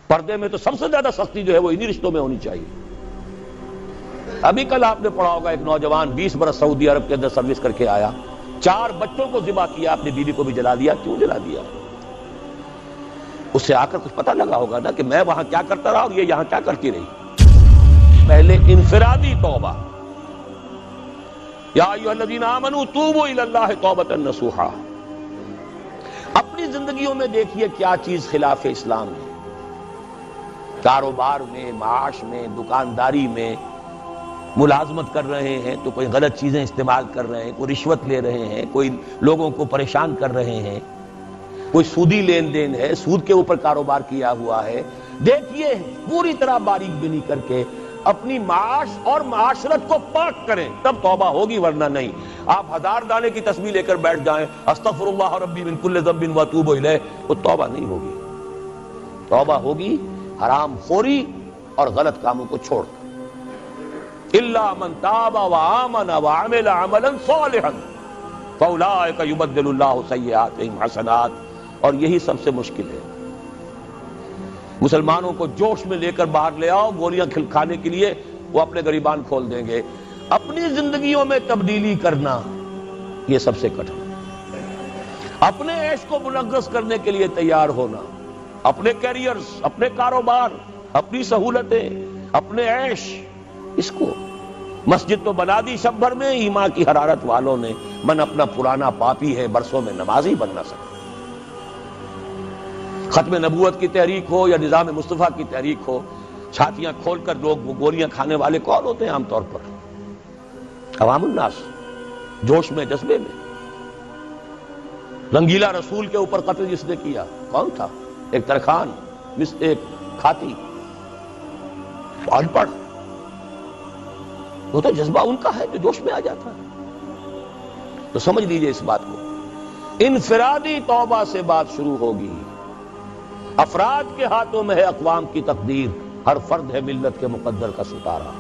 پردے میں تو سب سے زیادہ سختی جو ہے وہ انہی رشتوں میں ہونی چاہیے۔ ابھی کل آپ نے پڑھا ہوگا ایک نوجوان 20 برس سعودی عرب کے اندر سروس کر کے آیا، 4 بچوں کو ذبح کیا، اپنی بیوی کو بھی جلا دیا۔ کیوں جلا دیا؟ اس سے آ کر کچھ پتہ لگا ہوگا نا کہ میں وہاں کیا کرتا رہا اور یہ یہاں کیا کرتی رہی۔ پہلے انفرادی توبہ، یا ایھا الذین آمنوا توبوا الی اللہ توبۃ نصوحا۔ اپنی زندگیوں میں دیکھیے کیا چیز خلاف اسلام ہے۔ کاروبار میں، معاش میں، دکانداری میں ملازمت کر رہے ہیں تو کوئی غلط چیزیں استعمال کر رہے ہیں، کوئی رشوت لے رہے ہیں، کوئی لوگوں کو پریشان کر رہے ہیں، کوئی سودی لین دین ہے، سود کے اوپر کاروبار کیا ہوا ہے۔ دیکھیے پوری طرح باریک بینی کر کے اپنی معاش اور معاشرت کو پاک کریں، تب توبہ ہوگی، ورنہ نہیں۔ آپ 1000 دانے کی تسبیح لے کر بیٹھ جائیں، استغفر اللہ ربی من کل ذنب واتوب الیہ، وہ توبہ نہیں ہوگی۔ توبہ ہوگی حرام خوری اور غلط کاموں کو چھوڑ کر۔ الا من تاب وآمن وعمل عملا صالحا فاولئک یبدل اللہ سیئاتہم حسنات۔ اور یہی سب سے مشکل ہے۔ مسلمانوں کو جوش میں لے کر باہر لے آؤ، گولیاں کھانے کے لیے وہ اپنے گریبان کھول دیں گے۔ اپنی زندگیوں میں تبدیلی کرنا یہ سب سے کٹھن۔ اپنے عیش کو منغص کرنے کے لیے تیار ہونا، اپنے کیریئرز، اپنے کاروبار، اپنی سہولتیں، اپنے عیش، اس کو مسجد تو بنا دی شب بھر میں، ایمان کی حرارت والوں نے، من اپنا پرانا پاپی ہے برسوں میں نمازی بن نہ سکتا۔ ختم نبوت کی تحریک ہو یا نظام مصطفیٰ کی تحریک ہو، چھاتیاں کھول کر لوگ وہ گولیاں کھانے والے کون ہوتے ہیں؟ عام طور پر عوام الناس، جوش میں، جذبے میں۔ رنگیلا رسول کے اوپر قتل جس نے کیا کون تھا؟ ایک ترخان، ایک کھاتی، ان پڑھ۔ وہ تو جذبہ ان کا ہے جو جوش میں آ جاتا ہے۔ تو سمجھ لیجئے اس بات کو، انفرادی توبہ سے بات شروع ہوگی۔ افراد کے ہاتھوں میں ہے اقوام کی تقدیر، ہر فرد ہے ملت کے مقدر کا ستارہ۔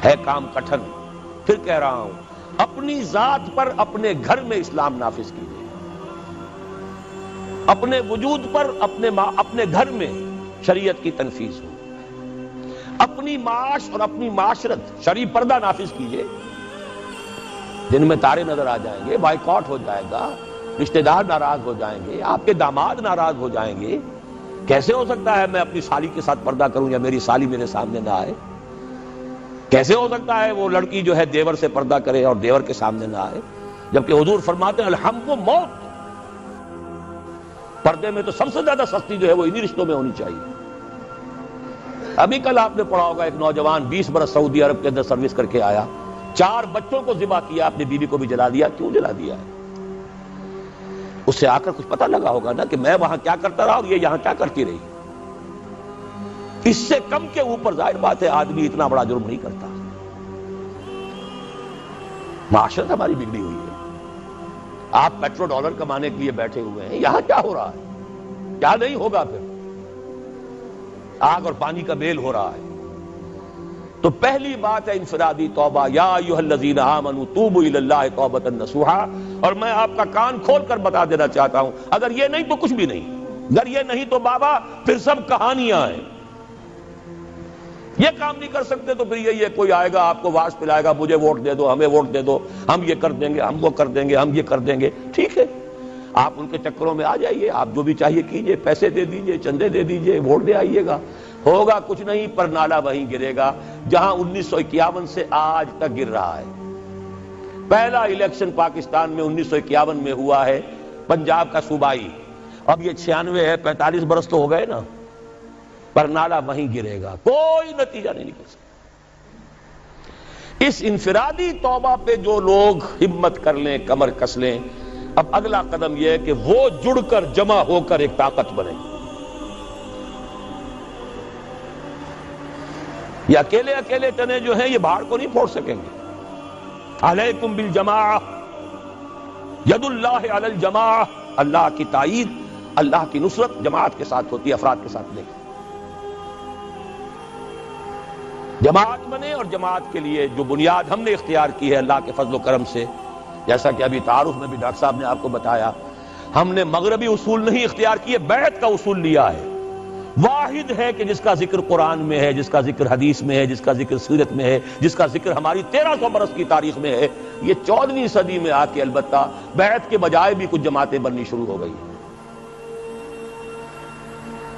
ہے کام کٹھن، پھر کہہ رہا ہوں، اپنی ذات پر اپنے گھر میں اسلام نافذ کیجیے، اپنے وجود پر اپنے گھر میں شریعت کی تنفیذ ہو، اپنی معاش اور اپنی معاشرت شرعی پردہ نافذ کیجیے۔ دن میں تارے نظر آ جائیں گے، بائیکاٹ ہو جائے گا، رشتہ دار ناراض ہو جائیں گے، آپ کے داماد ناراض ہو جائیں گے۔ کیسے ہو سکتا ہے میں اپنی سالی کے ساتھ پردہ کروں یا میری سالی میرے سامنے نہ آئے؟ کیسے ہو سکتا ہے وہ لڑکی جو ہے دیور سے پردہ کرے اور دیور کے سامنے نہ آئے؟ جبکہ حضور فرماتے ہیں الحم کو موت۔ پردے میں تو سب سے زیادہ سختی جو ہے وہ انہی رشتوں میں ہونی چاہیے۔ ابھی کل آپ نے پڑھا ہوگا ایک نوجوان 20 برس سعودی عرب کے اندر سروس کر کے آیا، 4 بچوں کو ذبح کیا، اپنی بیوی کو بھی جلا دیا۔ کیوں جلا دیا ہے؟ اس سے آ کر کچھ پتہ لگا ہوگا نا کہ میں وہاں کیا کرتا رہا اور یہ یہاں کیا کرتی رہی۔ اس سے کم کے اوپر ظاہر بات ہے آدمی اتنا بڑا جرم نہیں کرتا۔ معاشرت ہماری بگڑی ہوئی ہے۔ آپ پیٹرو ڈالر کمانے کے لیے بیٹھے ہوئے ہیں، یہاں کیا ہو رہا ہے؟ کیا نہیں ہوگا پھر؟ آگ اور پانی کا میل ہو رہا ہے۔ تو پہلی بات ہے انفرادی توبہ، یا ایھا الذین آمنوا توبوا الی اللہ توبۃ نصوحا۔ اور میں آپ کا کان کھول کر بتا دینا چاہتا ہوں، اگر یہ نہیں تو کچھ بھی نہیں۔ اگر یہ نہیں تو بابا پھر سب کہانیاں ہیں۔ یہ کام نہیں کر سکتے تو پھر یہی ہے، کوئی آئے گا آپ کو واس پلائے گا، مجھے ووٹ دے دو، ہمیں ووٹ دے دو، ہم یہ کر دیں گے، ہم وہ کر دیں گے، ہم یہ کر دیں گے۔ ٹھیک ہے، آپ ان کے چکروں میں آ جائیے، آپ جو بھی چاہیے کیجئے، پیسے دے دیجئے، چندے دے دیجئے، ووٹ دے آئیے گا، ہوگا کچھ نہیں، پر نالا وہیں گرے گا جہاں 1951 سے آج تک گر رہا ہے۔ پہلا الیکشن پاکستان میں 1951 میں ہوا ہے، پنجاب کا صوبائی، اب یہ 96 ہے، 45 برس تو ہو گئے نا، پر نالا وہیں گرے گا، کوئی نتیجہ نہیں نکل سکتا۔ اس انفرادی توبہ پہ جو لوگ ہمت کر لیں، کمر کس لیں، اب اگلا قدم یہ ہے کہ وہ جڑ کر جمع ہو کر ایک طاقت بنے۔ یہ اکیلے اکیلے تنے جو ہیں یہ بہار کو نہیں پھوڑ سکیں گے۔ علیکم بالجماعہ، ید اللہ علی الجماعہ، اللہ کی تائید، اللہ کی نصرت جماعت کے ساتھ ہوتی ہے، افراد کے ساتھ نہیں۔ جماعت بنے، اور جماعت کے لیے جو بنیاد ہم نے اختیار کی ہے اللہ کے فضل و کرم سے، جیسا کہ ابھی تعارف میں بھی ڈاکٹر صاحب نے آپ کو بتایا، ہم نے مغربی اصول نہیں اختیار کیے، بیعت کا اصول لیا ہے۔ واحد ہے کہ جس کا ذکر قرآن میں ہے، جس کا ذکر حدیث میں ہے، جس کا ذکر سیرت میں ہے، جس کا ذکر ہماری 1300 برس کی تاریخ میں ہے۔ یہ 14ویں صدی میں آ کے البتہ بیعت کے بجائے بھی کچھ جماعتیں بننی شروع ہو گئی،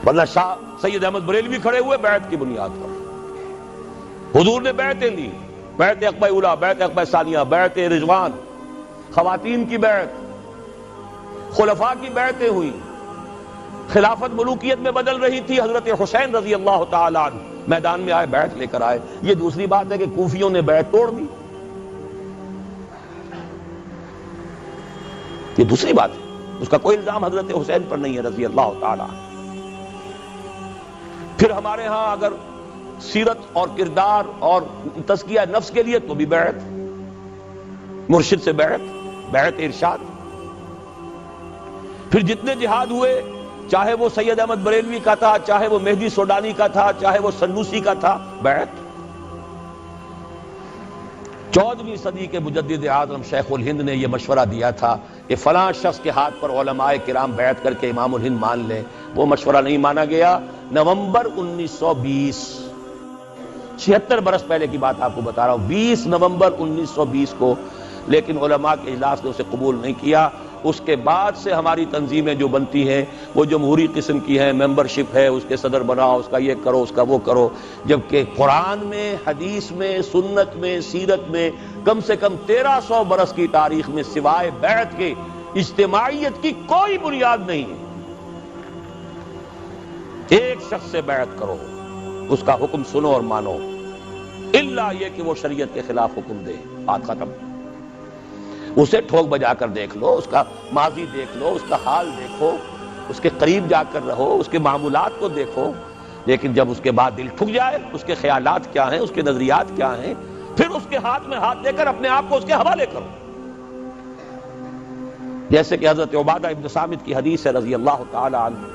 ورنہ شاہ سید احمد بریلوی کھڑے ہوئے بیعت کی بنیاد پر۔ حضور نے بیعتیں لی، بیعت عقبہ اولیٰ، بیعت عقبہ ثانیہ، بیعت رضوان، خواتین کی بیعت، خلفاء کی بیعتیں ہوئی، خلافت ملوکیت میں بدل رہی تھی، حضرت حسین رضی اللہ تعالیٰ عنہ میدان میں آئے، بیعت لے کر آئے۔ یہ دوسری بات ہے کہ کوفیوں نے بیعت توڑ دی، یہ دوسری بات ہے، اس کا کوئی الزام حضرت حسین پر نہیں ہے رضی اللہ تعالیٰ عنہ۔ پھر ہمارے ہاں اگر سیرت اور کردار اور تزکیہ نفس کے لیے تو بھی بیعت، مرشد سے بیعت، بیعت ارشاد۔ پھر جتنے جہاد ہوئے، چاہے وہ سید احمد بریلوی کا تھا، چاہے وہ مہدی سوڈانی کا تھا، چاہے وہ سنوسی کا تھا، بیعت۔ 14ویں صدی کے مجدد اعظم شیخ الہند نے یہ مشورہ دیا تھا کہ فلاں شخص کے ہاتھ پر علماء کرام بیعت کر کے امام الہند مان لیں، وہ مشورہ نہیں مانا گیا۔ نومبر 1920، 76 برس پہلے کی بات آپ کو بتا رہا ہوں، 20 نومبر 1920 کو، لیکن علماء کے اجلاس نے اسے قبول نہیں کیا۔ اس کے بعد سے ہماری تنظیمیں جو بنتی ہیں وہ جمہوری قسم کی ہیں، ممبرشپ ہے، اس کے صدر بناؤ، اس کا یہ کرو، اس کا وہ کرو، جبکہ قرآن میں، حدیث میں، سنت میں، سیرت میں کم سے کم 1300 برس کی تاریخ میں سوائے بیعت کے اجتماعیت کی کوئی بنیاد نہیں ہے۔ ایک شخص سے بیعت کرو، اس کا حکم سنو اور مانو، الا یہ کہ وہ شریعت کے خلاف حکم دے، بات ختم۔ اسے ٹھوک بجا کر دیکھ لو، اس کا ماضی دیکھ لو، اس کا حال دیکھو، اس کے قریب جا کر رہو، اس کے معمولات کو دیکھو، لیکن جب اس کے بعد دل ٹھک جائے، اس کے خیالات کیا ہیں، اس کے نظریات کیا ہیں، پھر اس کے ہاتھ میں ہاتھ دے کر اپنے آپ کو اس کے حوالے کرو۔ جیسے کہ حضرت عبادہ ابن صامت کی حدیث ہے رضی اللہ تعالی عنہ،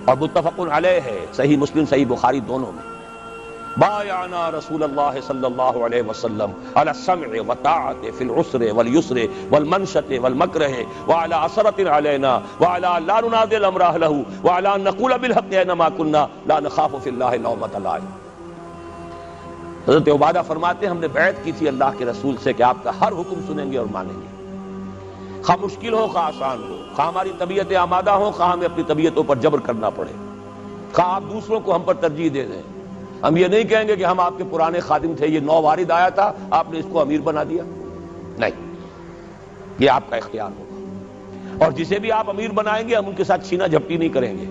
اور متفق علیہ ہے، صحیح مسلم صحیح بخاری دونوں میں، بایعنا رسول اللہ صلی اللہ علیہ وسلم علی السمع والطاعۃ فی العسر والیسر والمنشط والمکرہ وعلی عثرۃ علینا وعلی لا ننازع الامر اہلہ وعلی ان نقول بالحق اینما کنا لا نخاف فی اللہ لومۃ لائم۔ حضرت عبادہ فرماتے ہیں ہم نے بیعت کی تھی اللہ کے رسول سے کہ آپ کا ہر حکم سنیں گے اور مانیں گے، خواہ مشکل ہو خواہ آسان ہو، خواہ ہماری طبیعتیں آمادہ ہوں خواہ ہمیں اپنی طبیعتوں پر جبر کرنا پڑے، خواہ آپ دوسروں کو ہم پر ترجیح دے دیں۔ ہم یہ نہیں کہیں گے کہ ہم آپ کے پرانے خادم تھے، یہ نو وارد آیا تھا، آپ نے اس کو امیر بنا دیا، نہیں، یہ آپ کا اختیار ہوگا۔ اور جسے بھی آپ امیر بنائیں گے ہم ان کے ساتھ چھینا جھپٹی نہیں کریں گے،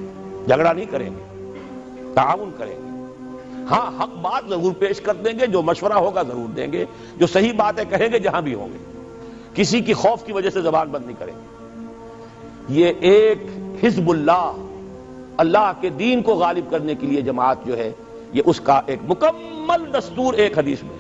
جھگڑا نہیں کریں گے، تعاون کریں گے۔ ہاں حق بات ضرور پیش کر دیں گے، جو مشورہ ہوگا ضرور دیں گے، جو صحیح باتیں کہیں گے جہاں بھی ہوں گے، کسی کی خوف کی وجہ سے زبان بند نہیں کریں گے۔ یہ ایک حزب اللہ، اللہ کے دین کو غالب کرنے کے لیے جماعت جو ہے، یہ اس کا ایک مکمل دستور ایک حدیث میں